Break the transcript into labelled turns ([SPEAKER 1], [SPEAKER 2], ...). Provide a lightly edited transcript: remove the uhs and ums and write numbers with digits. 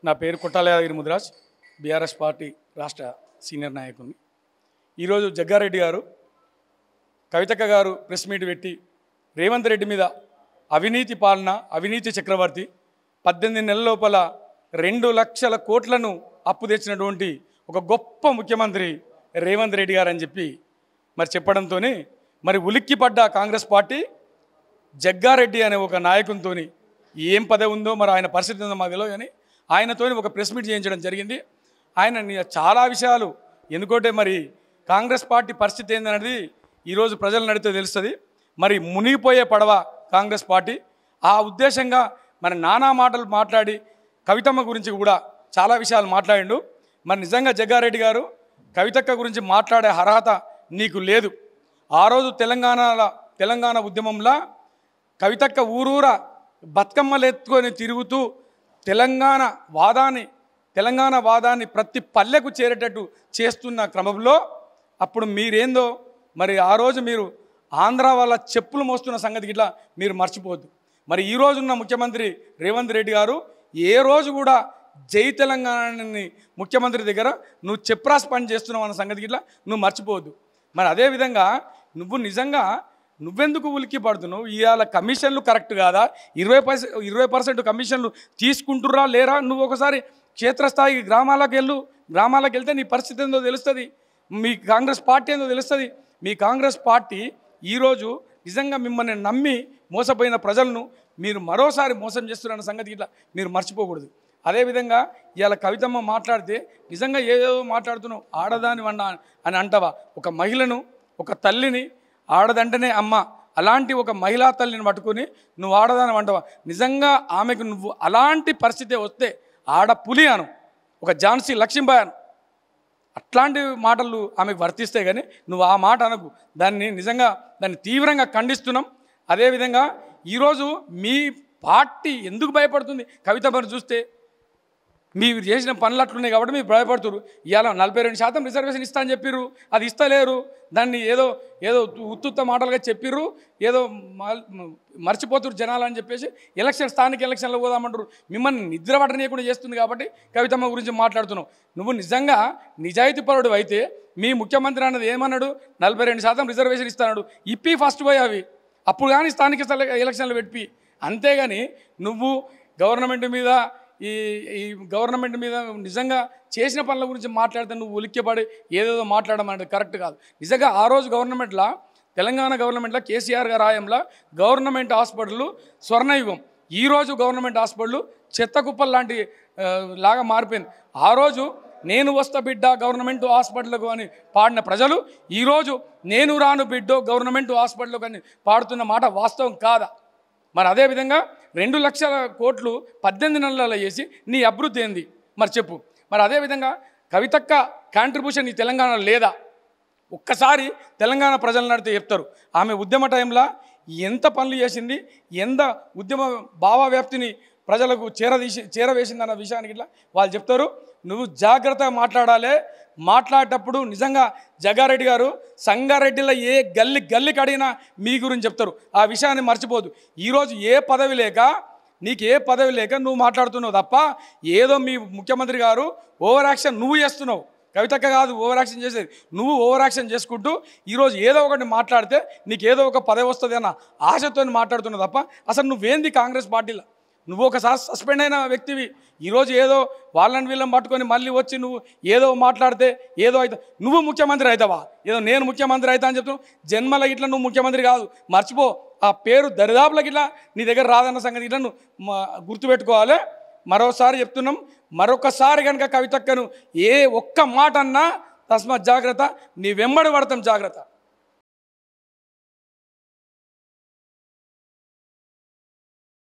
[SPEAKER 1] నా పేరు కొట్టాల యాదగిరి ముదిరాజ్, బీఆర్ఎస్ పార్టీ రాష్ట్ర సీనియర్ నాయకుడిని. ఈరోజు జగ్గారెడ్డి గారు, కవితక్క గారు ప్రెస్ మీట్ పెట్టి రేవంత్ రెడ్డి మీద అవినీతి పాలన, అవినీతి చక్రవర్తి, 18 నెలల లోపల 2 లక్షల కోట్లను అప్పు తెచ్చినటువంటి ఒక గొప్ప ముఖ్యమంత్రి రేవంత్ రెడ్డి గారు అని చెప్పి మరి చెప్పడంతో మరి ఉలిక్కిపడ్డ కాంగ్రెస్ పార్టీ జగ్గారెడ్డి అనే ఒక నాయకునితో ఏం పదవి ఉందో మరి ఆయన పరిస్థితి ఉందో మాకు తెలియదు, కానీ ఆయనతో ఒక ప్రెస్ మీట్ చేయించడం జరిగింది. ఆయన చాలా విషయాలు, ఎందుకంటే మరి కాంగ్రెస్ పార్టీ పరిస్థితి ఏందనేది ఈరోజు ప్రజలను అడిగితే తెలుస్తుంది. మరి మునిగిపోయే పడవ కాంగ్రెస్ పార్టీ, ఆ ఉద్దేశంగా మరి నానా మాటలు మాట్లాడి కవితమ్మ గురించి కూడా చాలా విషయాలు మాట్లాడిండు. మరి నిజంగా జగ్గారెడ్డి గారు, కవితక్క గురించి మాట్లాడే అర్హత నీకు లేదు. ఆ రోజు తెలంగాణ ఉద్యమంలో కవితక్క ఊరూర బతుకమ్మలు ఎత్తుకొని తిరుగుతూ తెలంగాణ వాదాన్ని ప్రతి పల్లెకు చేరేటట్టు చేస్తున్న క్రమంలో అప్పుడు మీరేందో మరి ఆ రోజు మీరు ఆంధ్ర వాళ్ళ చెప్పులు మోస్తున్న సంగతి ఇట్లా మీరు మర్చిపోవద్దు. మరి ఈ రోజున్న ముఖ్యమంత్రి రేవంత్ రెడ్డి గారు ఏ రోజు కూడా జై తెలంగాణని ముఖ్యమంత్రి దగ్గర నువ్వు చెప్రాస్ పని చేస్తున్నావు అన్న సంగతి ఇట్లా నువ్వు మర్చిపోవద్దు. మరి అదేవిధంగా నువ్వెందుకు ఉలిక్కి పడుతున్నావు? ఇవాళ కమిషన్లు కరెక్ట్ కాదా? 20% కమిషన్లు తీసుకుంటుర్రా లేరా? నువ్వు ఒకసారి క్షేత్రస్థాయి గ్రామాలకు వెళ్తే నీ పరిస్థితి ఏందో తెలుస్తుంది, మీ కాంగ్రెస్ పార్టీ ఏందో తెలుస్తుంది. మీ కాంగ్రెస్ పార్టీ ఈరోజు నిజంగా మిమ్మల్ని నమ్మి మోసపోయిన ప్రజలను మీరు మరోసారి మోసం చేస్తున్న సంగతి ఇట్లా మీరు మర్చిపోకూడదు. అదేవిధంగా ఇవాళ కవితమ్మ మాట్లాడితే నిజంగా ఏదో మాట్లాడుతున్నావు, ఆడదాని అని అంటావా? ఒక మహిళను, ఒక తల్లిని, ఆడదంటేనే అమ్మ, అలాంటి ఒక మహిళా తల్లిని పట్టుకొని నువ్వు ఆడదాని అంటావా? నిజంగా ఆమెకు నువ్వు అలాంటి పరిస్థితి వస్తే ఆడపులి అను, ఒక ఝాన్సీ లక్ష్మీబాయి అను, అట్లాంటి మాటలు ఆమెకు వర్తిస్తే కానీ నువ్వు ఆ మాట అనకు. దాన్ని తీవ్రంగా ఖండిస్తున్నాం. అదేవిధంగా ఈరోజు మీ పార్టీ ఎందుకు భయపడుతుంది? కవితమ్మను చూస్తే మీరు చేసిన పనులు అట్లున్నాయి కాబట్టి మీరు భయపడుతున్నారు. ఇవాళ 42% రిజర్వేషన్ ఇస్తా అని చెప్పిర్రు, అది ఇస్తలేరు. దాన్ని ఏదో ఉత్తుత్త మాటలుగా చెప్పిర్రు, ఏదో మర్చిపోతున్నారు జనాలు అని చెప్పేసి స్థానిక ఎలక్షన్లో పోదామంటారు. మిమ్మల్ని నిద్ర పట్టనీయకుండా చేస్తుంది కాబట్టి కవితమ్మ గురించి మాట్లాడుతున్నావు. నువ్వు నిజంగా నిజాయితీపరుడు అయితే మీ ముఖ్యమంత్రి అన్నది ఏమన్నాడు? 42% రిజర్వేషన్ ఇస్తాడు. ఇప్పి ఫస్ట్ పోయి అవి అప్పుడు కానీ స్థానిక ఎలక్షన్లు పెట్టి, అంతేగాని నువ్వు గవర్నమెంట్ మీద గవర్నమెంట్ మీద నిజంగా చేసిన పనుల గురించి మాట్లాడితే నువ్వు ఉలిక్కిపడి ఏదేదో మాట్లాడడం అనేది కరెక్ట్ కాదు. నిజంగా ఆ రోజు తెలంగాణ గవర్నమెంట్లో కేసీఆర్ గారి హయాంలో గవర్నమెంట్ హాస్పిటళ్ళు స్వర్ణయుగం, ఈరోజు గవర్నమెంట్ హాస్పిటళ్ళు చెత్తకుప్పలు లాంటి లాగా మారిపోయింది. ఆ రోజు నేను వస్తా బిడ్డ గవర్నమెంట్ హాస్పిటల్కు అని పాడిన ప్రజలు ఈరోజు నేను రాను బిడ్డో గవర్నమెంట్ హాస్పిటల్కు అని పాడుతున్న మాట వాస్తవం కాదా? మరి అదేవిధంగా 2 లక్షల కోట్లు 18 నెలలలో చేసి నీ అభివృద్ధి ఏంది మరి చెప్పు. మరి అదేవిధంగా కవితక్క కాంట్రిబ్యూషన్ ఈ తెలంగాణలో లేదా? ఒక్కసారి తెలంగాణ ప్రజలను నడితే చెప్తారు ఆమె ఉద్యమ టైంలో ఎంత పనులు చేసింది, ఎంత ఉద్యమ భావవ్యాప్తిని ప్రజలకు చేరవేసింది అన్న విషయానికి ఇట్లా వాళ్ళు చెప్తారు. నువ్వు జాగ్రత్తగా మాట్లాడేటప్పుడు నిజంగా జగ్గారెడ్డి గారు సంగారెడ్డిలో ఏ గల్లికి అడిగినా మీ గురించి చెప్తారు. ఆ విషయాన్ని మర్చిపోదు. ఈరోజు నీకు ఏ పదవి లేక నువ్వు మాట్లాడుతున్నావు తప్ప ఏదో మీ ముఖ్యమంత్రి గారు ఓవర్ యాక్షన్ నువ్వు చేస్తున్నావు. కవితక్క కాదు ఓవర్ యాక్షన్ చేసేది, నువ్వు ఓవర్ యాక్షన్ చేసుకుంటూ ఈరోజు ఏదో ఒకటి మాట్లాడితే నీకు ఏదో ఒక పదవి వస్తుంది అన్న ఆశతో మాట్లాడుతున్నావు తప్ప అసలు నువ్వేంది కాంగ్రెస్ పార్టీలో? నువ్వు ఒకసారి సస్పెండ్ అయిన వ్యక్తివి. ఈరోజు ఏదో వాళ్ళని వీళ్ళని పట్టుకొని మళ్ళీ వచ్చి నువ్వు ఏదో మాట్లాడితే ఏదో అయితే నువ్వు ముఖ్యమంత్రి అవుతావా? ఏదో నేను ముఖ్యమంత్రి అవుతా అని చెప్తున్నావు. జన్మల ఇట్లా నువ్వు ముఖ్యమంత్రి కాదు, మర్చిపో. ఆ పేరు దరిదాపులకి ఇట్లా నీ దగ్గర రాదన్న సంగతి ఇట్లా నువ్వు గుర్తుపెట్టుకోవాలి. మరోసారి చెప్తున్నాం, మరొకసారి కనుక కవితక్కను ఏ ఒక్క మాట అన్నా తస్మాత్ జాగ్రత్త, నీ వెంబడి పడతాం జాగ్రత్త.